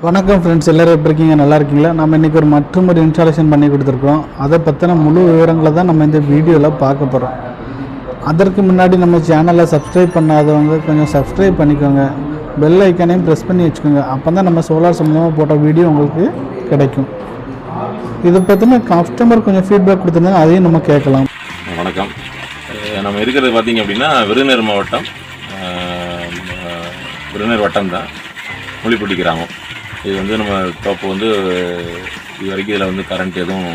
வணக்கம் ஃப்ரெண்ட்ஸ், எல்லோரும் எப்படி இருக்கீங்க? நல்லா இருக்கீங்களா? நம்ம இன்றைக்கி மற்றொரு இன்ஸ்டாலேஷன் பண்ணி கொடுத்துருக்கோம். அதை பற்றின முழு விவரங்களை தான் நம்ம இந்த வீடியோவில் பார்க்க போகிறோம். அதற்கு முன்னாடி நம்ம சேனலை சப்ஸ்கிரைப் பண்ணாதவங்க கொஞ்சம் சப்ஸ்கிரைப் பண்ணிக்கோங்க. பெல் ஐக்கானையும் ப்ரெஸ் பண்ணி வச்சுக்கோங்க. அப்போ தான் நம்ம சோலார் சம்மந்தமாக போட்ட வீடியோ உங்களுக்கு கிடைக்கும். இதை பற்றின கஸ்டமர் கொஞ்சம் ஃபீட்பேக் கொடுத்துருந்தாங்க, அதையும் நம்ம கேட்கலாம். வணக்கம். நம்ம இருக்கிறது பார்த்திங்க அப்படின்னா விருதுநகர் மாவட்டம், விருதுநகர் வட்டம் தான், முள்ளிப்பட்டி கிராமம். இது வந்து நம்ம தோப்பு வந்து இது வரைக்கும் இதில் வந்து கரண்ட் எதுவும்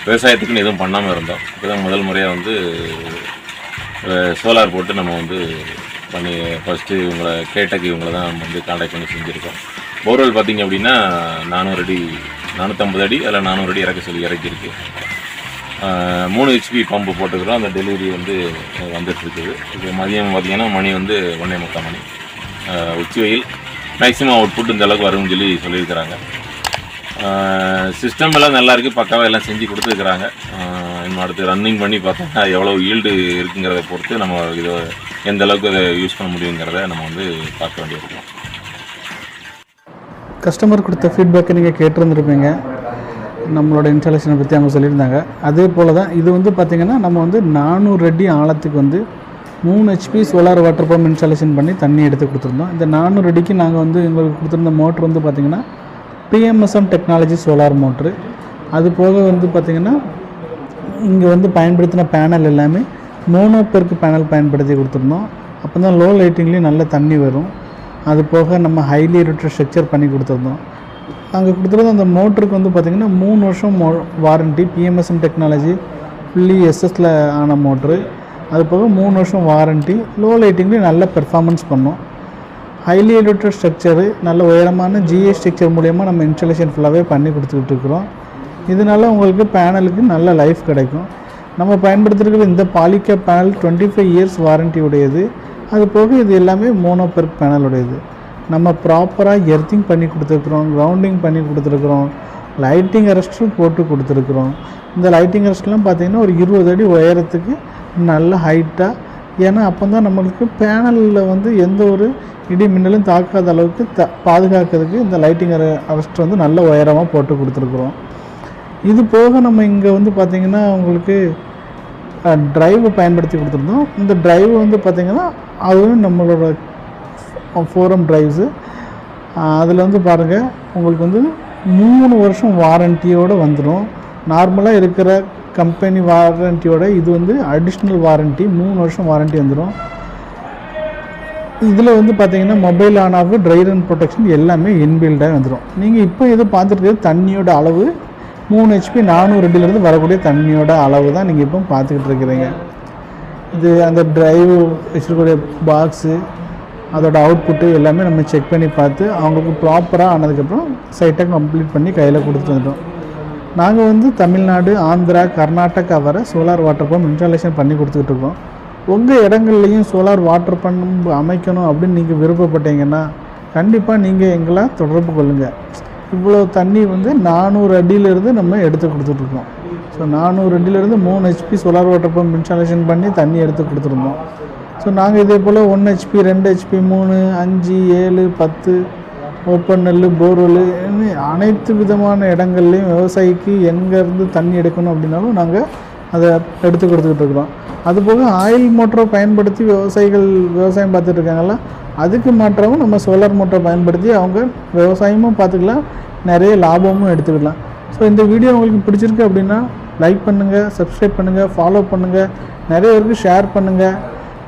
விவசாயத்துக்குன்னு எதுவும் பண்ணாமல் இருந்தோம். இப்போ தான் முதல் முறையாக வந்து சோலார் போட்டு நம்ம வந்து பண்ணி ஃபஸ்ட்டு இவங்களை கேட்டக்கு இவங்களை தான் நம்ம வந்து கான்டாக்ட் பண்ணி செஞ்சுருக்கோம். போர்வெல் பார்த்திங்க அப்படின்னா 400 அடி 450 அடி அதில் 400 அடி இறக்க சொல்லி இறக்கியிருக்கு. 3 HP பம்பு போட்டுக்கிறோம். அந்த டெலிவரி வந்து வந்துட்டுருக்குது. இப்போ மதியம் பார்த்திங்கன்னா மணி வந்து 1:45 மணி. உச்சி வெயில், மேக்ஸிமம் அவுட்புட் இந்த அளவுக்கு வரும்னு சொல்லி சொல்லியிருக்கிறாங்க. சிஸ்டம் எல்லாம் நல்லா இருக்குது, பக்காவாக எல்லாம் செஞ்சு கொடுத்துருக்குறாங்க. இன்னும் அடுத்து ரன்னிங் பண்ணி பார்த்தோம்னா எவ்வளோ ஈல்டு இருக்குங்கிறத பொறுத்து நம்ம இதை எந்த அளவுக்கு அதை யூஸ் பண்ண முடியுங்கிறத நம்ம வந்து பார்க்க வேண்டியிருக்கோம். கஸ்டமர் கொடுத்த ஃபீட்பேக்கை நீங்கள் கேட்டிருந்துருப்பீங்க. நம்மளோட இன்ஸ்டாலேஷனை பற்றி அவங்க சொல்லியிருந்தாங்க. அதே போல் தான் இது வந்து பார்த்திங்கன்னா நம்ம வந்து 400 அடி ஆழத்துக்கு வந்து 3 HP solar water pump installation பண்ணி தண்ணி எடுத்து கொடுத்துருந்தோம். இந்த 400 அடிக்கு நாங்கள் வந்து எங்களுக்கு கொடுத்துருந்த மோட்ரு வந்து பார்த்திங்கன்னா PMSM டெக்னாலஜி சோலார் மோட்ரு. அது போக வந்து பார்த்திங்கன்னா இங்கே வந்து பயன்படுத்தின பேனல் எல்லாமே மோனோபெர்க் பேனல் பயன்படுத்தி கொடுத்துருந்தோம். அப்போ தான் லோ லைட்டிங்லேயும் நல்ல தண்ணி வரும். அது போக நம்ம ஹைலி ரூட்டட் ஸ்ட்ரக்சர் பண்ணி கொடுத்துருந்தோம். அங்கே கொடுத்துருந்த அந்த மோட்டருக்கு வந்து பார்த்திங்கன்னா 3 வருஷம் warranty. PMSM technology fully SS ஆன மோட்ரு. அது போக 3 வருஷம் வாரண்ட்டி. லோ லைட்டிங்லேயும் நல்ல பெர்ஃபார்மன்ஸ் பண்ணோம். ஹைலி ரூட்டட் ஸ்ட்ரக்சரு, நல்ல உயரமான GA ஸ்ட்ரக்சர் மூலயமா நம்ம இன்ஸ்டாலேஷன் ஃபுல்லாகவே பண்ணி கொடுத்துக்கிட்டு இருக்கிறோம். இதனால் உங்களுக்கு பேனலுக்கு நல்ல லைஃப் கிடைக்கும். நம்ம பயன்படுத்திருக்கிற இந்த பாலிகேப் பேனல் 25 இயர்ஸ் வாரண்ட்டி உடையது. அது போக இது எல்லாமே மோனோபெர்க் பேனல் உடையது. நம்ம ப்ராப்பராக எர்த்திங் பண்ணி கொடுத்துருக்குறோம், கிரவுண்டிங் பண்ணி கொடுத்துருக்குறோம், லைட்டிங் அரெஸ்ட்டும் போட்டு கொடுத்துருக்குறோம். இந்த லைட்டிங் அரெஸ்ட்லாம் பார்த்திங்கன்னா ஒரு 20 அடி உயரத்துக்கு நல்ல ஹைட்டாக, ஏன்னா அப்போ தான் நம்மளுக்கு பேனலில் வந்து எந்த ஒரு இடி மின்னலும் தாக்காத அளவுக்கு பாதுகாக்கிறதுக்கு இந்த லைட்டிங் அரெஸ்ட் வந்து நல்ல உயரமாக போட்டு கொடுத்துருக்குறோம். இது போக நம்ம இங்கே வந்து பார்த்திங்கன்னா உங்களுக்கு ட்ரைவு பயன்படுத்தி கொடுத்துருந்தோம். இந்த ட்ரைவ் வந்து பார்த்திங்கன்னா அதுவும் நம்மளோட ஃபோரம் ட்ரைவ்ஸு. அதில் வந்து பாருங்கள் உங்களுக்கு வந்து 3 வருஷம் வாரண்ட்டியோடு வந்துடும். நார்மலாக இருக்கிற கம்பெனி வாரண்ட்டியோட இது வந்து அடிஷ்னல் வாரண்ட்டி, 3 வருஷம் வாரண்ட்டி வந்துடும். இதில் வந்து பார்த்திங்கன்னா mobile on off, try run protection எல்லாமே இன்பில்டாக வந்துடும். நீங்கள் இப்போ எது பார்த்துட்டு தண்ணியோட அளவு 3 HP 400 அடியிலேருந்து வரக்கூடிய தண்ணியோட அளவு தான் நீங்கள் இப்போ பார்த்துக்கிட்டு இருக்கிறீங்க. இது அந்த ட்ரைவ் வச்சுருக்கக்கூடிய பாக்ஸு, அதோட அவுட்புட்டு எல்லாமே நம்ம செக் பண்ணி பார்த்து அவங்களுக்கு ப்ராப்பராக ஆனதுக்கப்புறம் சைட்டாக கம்ப்ளீட் பண்ணி கையில் கொடுத்துட்டு வந்துட்டோம். நாங்கள் வந்து தமிழ்நாடு, ஆந்திரா, கர்நாடகா வர சோலார் வாட்டர் பம்ப் இன்ஸ்டாலேஷன் பண்ணி கொடுத்துக்கிட்டு இருக்கோம். உங்கள் இடங்கள்லையும் சோலார் வாட்டர் பம்ப் அமைக்கணும் அப்படின்னு நீங்கள் விருப்பப்பட்டீங்கன்னா கண்டிப்பாக நீங்கள் எங்களை தொடர்பு கொள்ளுங்கள். இவ்வளோ தண்ணி வந்து 400 அடியிலேருந்து நம்ம எடுத்து கொடுத்துட்ருக்கோம். ஸோ 400 அடியிலேருந்து 3 HP solar water pump installation பண்ணி தண்ணி எடுத்து கொடுத்துருந்தோம். ஸோ நாங்கள் இதே போல் 1 HP, 2 HP, 3, 5, 7, 10 ஓப்பன் நெல், போர்வெல், அனைத்து விதமான இடங்கள்லையும் விவசாயிக்கு எங்கேருந்து தண்ணி எடுக்கணும் அப்படின்னாலும் நாங்கள் அதை எடுத்து கொடுத்துக்கிட்டு இருக்கிறோம். அதுபோக ஆயில் மோட்டரை பயன்படுத்தி விவசாயிகள் விவசாயம் பார்த்துட்டு இருக்காங்களா, அதுக்கு மாற்றவும் நம்ம சோலார் மோட்டரை பயன்படுத்தி அவங்க விவசாயமும் பார்த்துக்கலாம், நிறைய லாபமும் எடுத்துக்கலாம். ஸோ இந்த வீடியோ உங்களுக்கு பிடிச்சிருக்கு அப்படின்னா லைக் பண்ணுங்கள், சப்ஸ்கிரைப் பண்ணுங்கள், ஃபாலோ பண்ணுங்கள், நிறைய பேருக்கு ஷேர் பண்ணுங்கள்.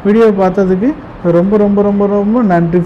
வீடியோ பார்த்ததுக்கு ரொம்ப ரொம்ப ரொம்ப ரொம்ப நன்றி.